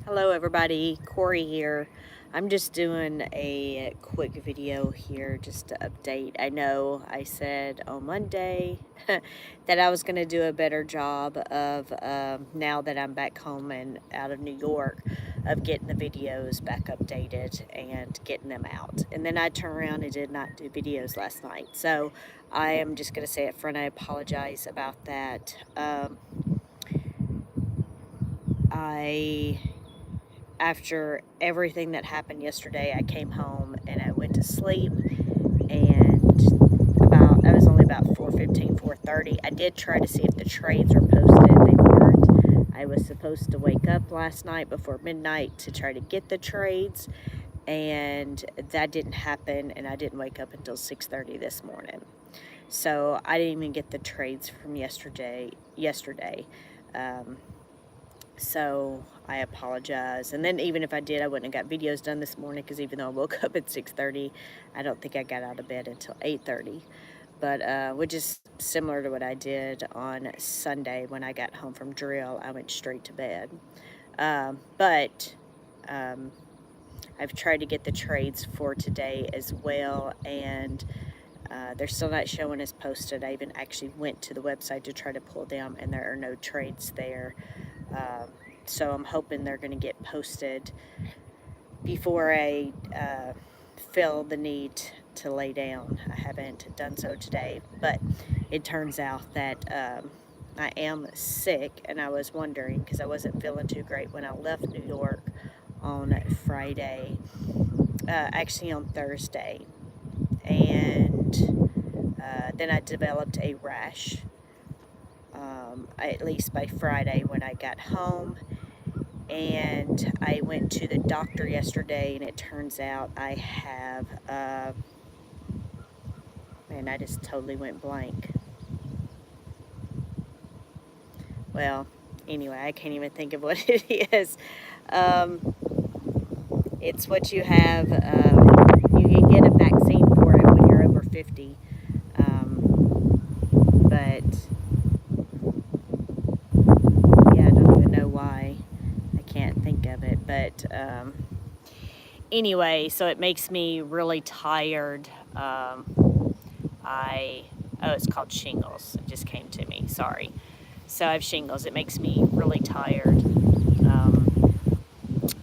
Hello everybody, Corey here. I'm just doing a quick video here just to update. I know I said on Monday that I was going to do a better job of, now that I'm back home and out of New York, of getting the videos back updated and getting them out. And then I turned around and did not do videos last night. So I am just going to say up front, I apologize about that. After everything that happened yesterday, I came home and I went to sleep, and I was only about 4:15, 4:30. I did try to see if the trades were posted. They weren't. I was supposed to wake up last night before midnight to try to get the trades, and that didn't happen, and I didn't wake up until 6:30 this morning. So I didn't even get the trades from yesterday. So I apologize. And then even if I did, I wouldn't have got videos done this morning, because even though I woke up at 6:30, I don't think I got out of bed until 8:30. But which is similar to what I did on Sunday when I got home from drill. I went straight to bed. But I've tried to get the trades for today as well, and they're still not showing as posted. I even actually went to the website to try to pull them, and there are no trades there. So I'm hoping they're going to get posted before I feel the need to lay down. I haven't done so today, but it turns out that I am sick, and I was wondering, because I wasn't feeling too great when I left New York on Friday, actually on Thursday, and then I developed a rash, at least by Friday when I got home. And I went to the doctor yesterday, and it turns out I have, man, I just totally went blank. Well, anyway, I can't even think of what it is. It's what you have, you can get a vaccine for it when you're over 50. But yeah, I don't even know why. I can't think of it. But anyway, so it makes me really tired. Oh, it's called shingles. It just came to me. Sorry. So I have shingles. It makes me really tired.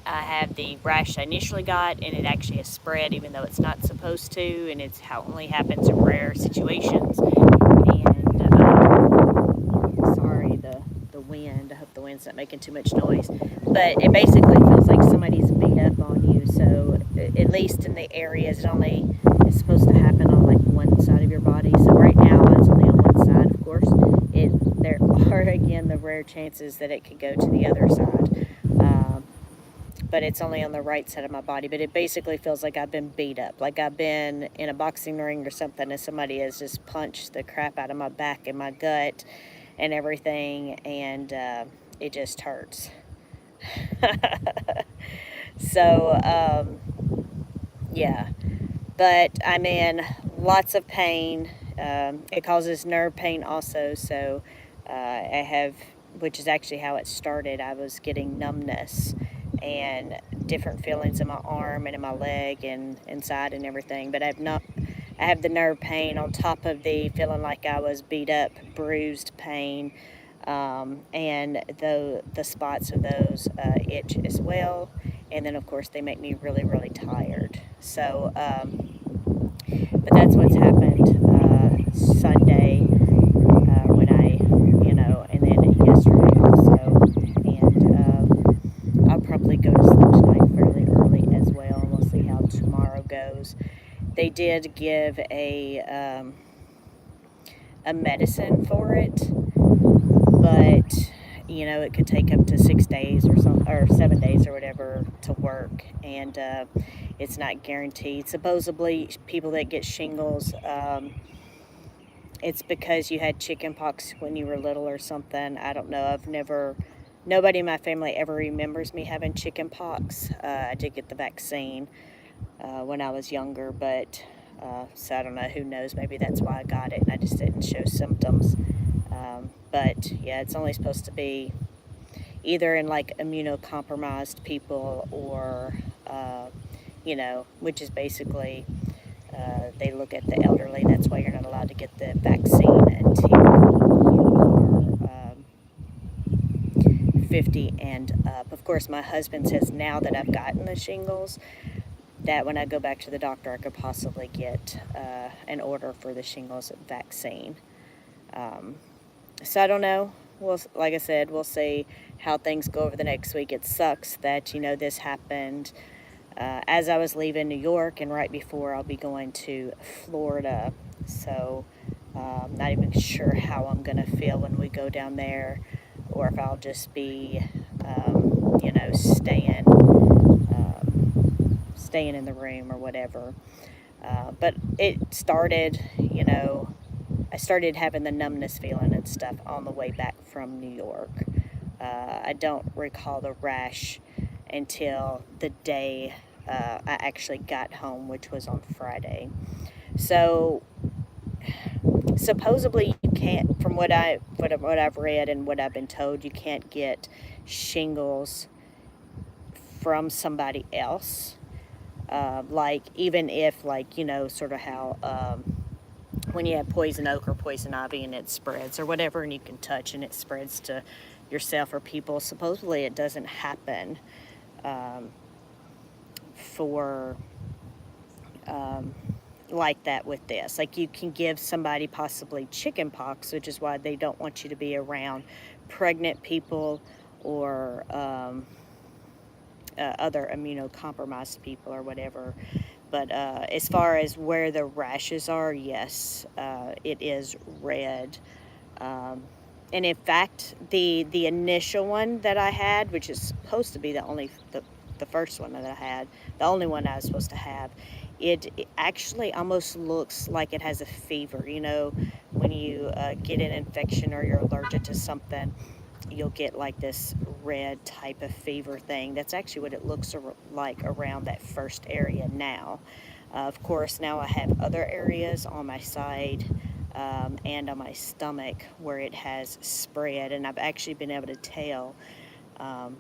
I have the rash I initially got, and it actually has spread, even though it's not supposed to, and it's only happens in rare situations. And sorry, the wind. I hope the wind's not making too much noise. But it basically feels like somebody's beat up on you. So at least in the areas, it's supposed to happen on like one side of your body. So right now it's only on one side. Of course, there are again the rare chances that it could go to the other side. But it's only on the right side of my body. But it basically feels like I've been beat up, like I've been in a boxing ring or something, and somebody has just punched the crap out of my back and my gut and everything, and it just hurts. So yeah, but I'm in lots of pain. It causes nerve pain also, so I have, which is actually how it started. I was getting numbness and different feelings in my arm and in my leg and inside and everything, but I have the nerve pain on top of the feeling like I was beat up, bruised pain, and the spots of those itch as well. And then of course they make me really, really tired. So but that's what's happened Sunday, when and then yesterday also. And I'll probably go to sleep tonight fairly early as well, and we'll see how tomorrow goes. They did give a medicine for it, but it could take up to 6 days or 7 days or whatever to work, and it's not guaranteed. Supposedly, people that get shingles, it's because you had chicken pox when you were little or something. I don't know. Nobody in my family ever remembers me having chicken pox. I did get the vaccine when I was younger, but so I don't know. Who knows? Maybe that's why I got it, and I just didn't show symptoms. But yeah, it's only supposed to be, either in like immunocompromised people or, which is basically they look at the elderly. That's why you're not allowed to get the vaccine until you are 50 and up. Of course, my husband says now that I've gotten the shingles, that when I go back to the doctor, I could possibly get an order for the shingles vaccine. So I don't know. Like I said, we'll see how things go over the next week. It sucks that, this happened as I was leaving New York and right before I'll be going to Florida. So I'm not even sure how I'm going to feel when we go down there, or if I'll just be, staying in the room or whatever. But it started, I started having the numbness feeling and stuff on the way back from New York. I don't recall the rash until the day I actually got home, which was on Friday. So supposedly you can't, from what I've read and what I've been told, you can't get shingles from somebody else. Like even if, like, sort of how when you have poison oak or poison ivy and it spreads or whatever, and you can touch and it spreads to yourself or people. Supposedly it doesn't happen for like that with this. Like you can give somebody possibly chicken pox, which is why they don't want you to be around pregnant people or other immunocompromised people or whatever. But as far as where the rashes are, yes, it is red. And in fact, the initial one that I had, which is supposed to be the first one that I had, the only one I was supposed to have, it actually almost looks like it has a fever. When you get an infection or you're allergic to something, you'll get like this red type of fever thing. That's actually what it looks like around that first area now. Of course, now I have other areas on my side and on my stomach where it has spread, and I've actually been able to tell um,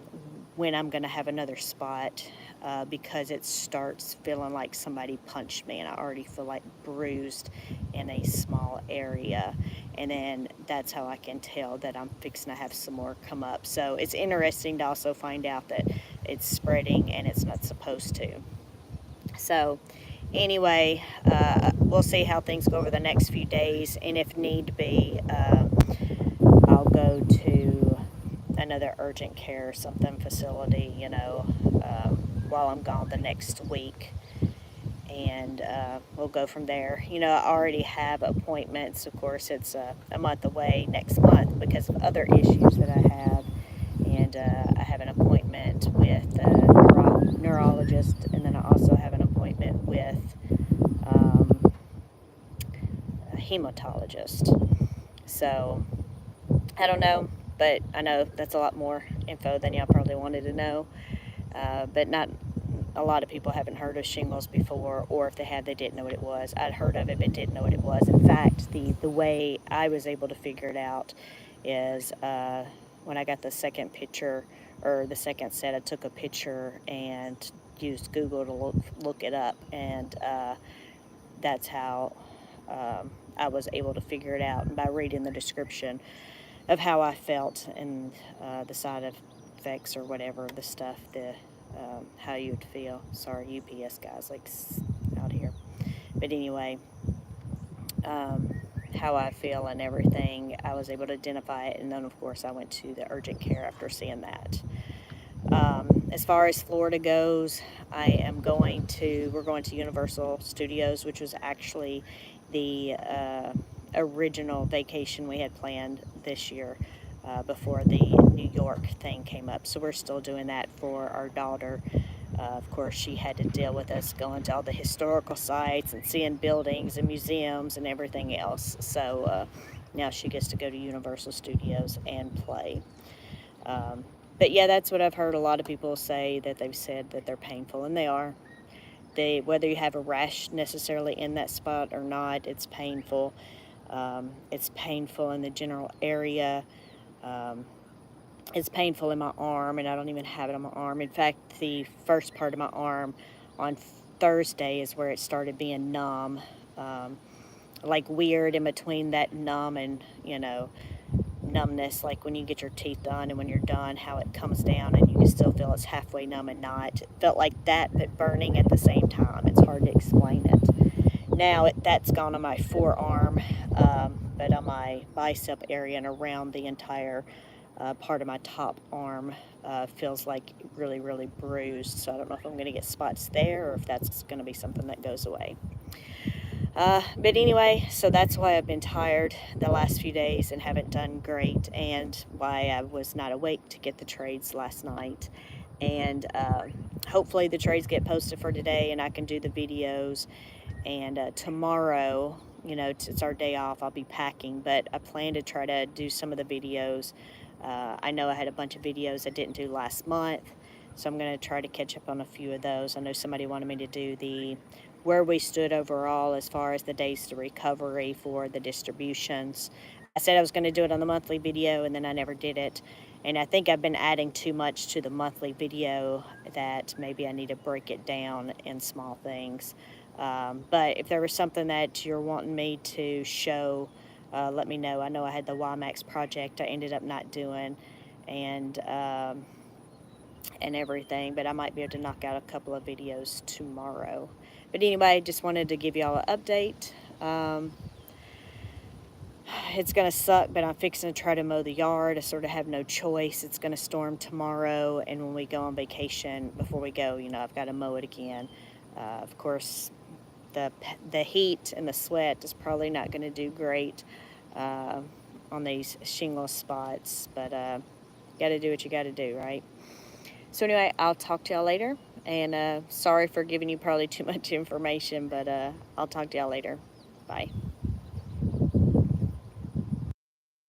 when I'm going to have another spot because it starts feeling like somebody punched me, and I already feel like bruised in a small area. And then that's how I can tell that I'm fixing to have some more come up. So it's interesting to also find out that it's spreading and it's not supposed to. So anyway, we'll see how things go over the next few days, and if need be, I'll go to another urgent care or something facility, while I'm gone the next week, and we'll go from there. I already have appointments. Of course, it's a month away next month because of other issues that I have, and I have an appointment with a neurologist, and then I also have an appointment with a hematologist. So I don't know, but I know that's a lot more info than y'all probably wanted to know. But not a lot of people haven't heard of shingles before, or if they had, they didn't know what it was. I'd heard of it, but didn't know what it was. In fact, the way I was able to figure it out is when I got the second picture, or the second set, I took a picture and used Google to look it up, and that's how I was able to figure it out, and by reading the description of how I felt and the side effects or whatever, the stuff, how you would feel. Sorry, UPS guys, like out here. But anyway, how I feel and everything, I was able to identify it, and then of course I went to the urgent care after seeing that. As far as Florida goes, we're going to Universal Studios, which was actually the original vacation we had planned this year before the New York thing came up. So we're still doing that for our daughter. Of course, she had to deal with us going to all the historical sites and seeing buildings and museums and everything else. So now she gets to go to Universal Studios and play. But yeah, that's what I've heard a lot of people say, that they've said that they're painful, and they are. Whether you have a rash necessarily in that spot or not, it's painful. It's painful in the general area. It's painful in my arm, and I don't even have it on my arm. In fact, the first part of my arm on Thursday is where it started being numb, um, like weird in between that numb and, numbness, like when you get your teeth done and when you're done, how it comes down and you can still feel it's halfway numb and not. It felt like that, but burning at the same time. It's hard to explain it. Now that's gone on my forearm, but on my bicep area and around the entire part of my top arm feels like really, really bruised. So I don't know if I'm going to get spots there or if that's going to be something that goes away. But anyway, so that's why I've been tired the last few days and haven't done great, and why I was not awake to get the trades last night. And hopefully the trades get posted for today and I can do the videos. And tomorrow, it's our day off, I'll be packing, but I plan to try to do some of the videos. I know I had a bunch of videos I didn't do last month, so I'm going to try to catch up on a few of those. I know somebody wanted me to do the where we stood overall as far as the days to recovery for the distributions. I said I was going to do it on the monthly video, and then I never did it. And I think I've been adding too much to the monthly video, that maybe I need to break it down in small things. But if there was something that you're wanting me to show, let me know. I know I had the WiMAX project I ended up not doing, and everything, but I might be able to knock out a couple of videos tomorrow. But anyway, just wanted to give y'all an update. It's going to suck, but I'm fixing to try to mow the yard. I sort of have no choice. It's going to storm tomorrow, and when we go on vacation, before we go, I've got to mow it again. Of course, the heat and the sweat is probably not going to do great on these shingle spots, but got to do what you got to do, right? So anyway, I'll talk to y'all later, and sorry for giving you probably too much information, but I'll talk to y'all later. Bye.